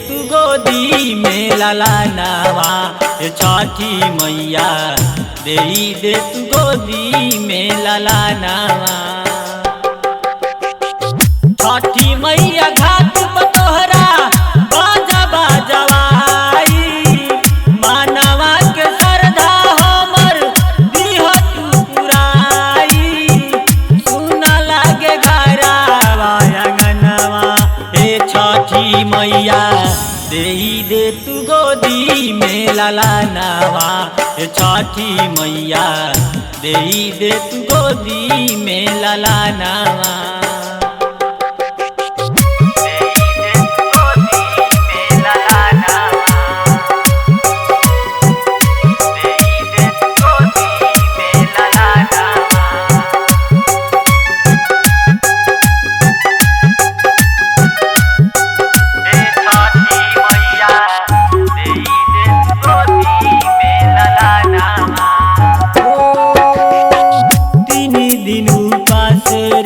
तू गोदी में ललानावा, छठी मैया दे तू गोदी में ललानावा। छठी मैया घाट पर तोहरा बाजा बाजवाई, मानवा के श्रद्धा हमर दिह तू पुराई। सुना लागे घरवा अंगनवा, हे छठी मैया दे तू गोदी में ललानावा, हे छठी मैया दे तू गोदी में ललानावा।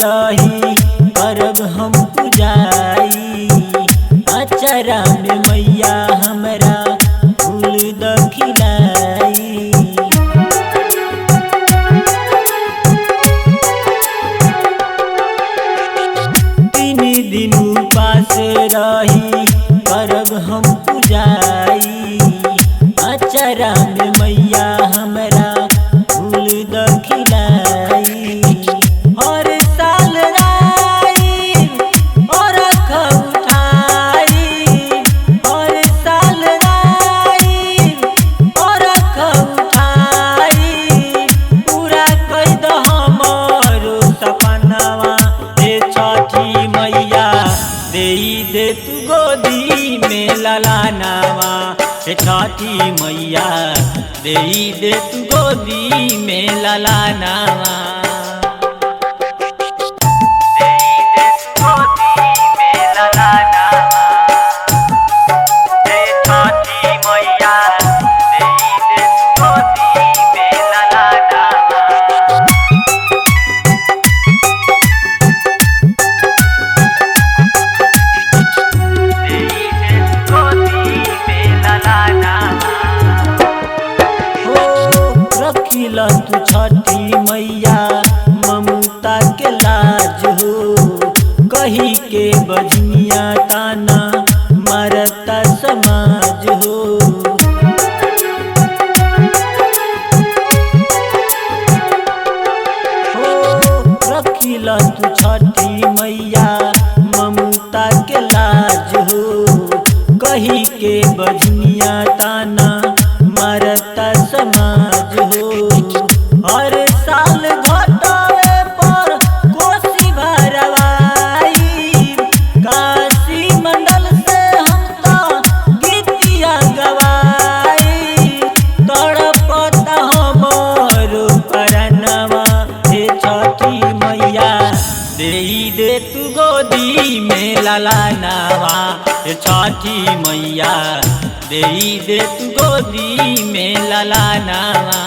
रही करब हम पुजाई, अचरा में मैया हमरा फूल दखिलाई। तीन दिन उपास रही करब हम पुजाई, अचरा में मैया हमरा फूल दखिलाई। दे तू गोदी में ललानावा, छठी मैया दे तू गोदी में ललानावा। रखिला तू छठी मैया ममता के लाज हो, कही के बजनिया ताना मरता समाज हो। रखिला तू छठी मैया ममता के लाज हो, कही के बजनिया ताना मरता समाज हो। हर साल घटावे पर कोसी भरवाई, काशी मंडल से हम तो गीतिया गवाई। तड़पता हमरो परनवा, हे छठी मैया दे तू गोदी में ललानावा, हे छठी मैया दे तू गोदी में ललानावा।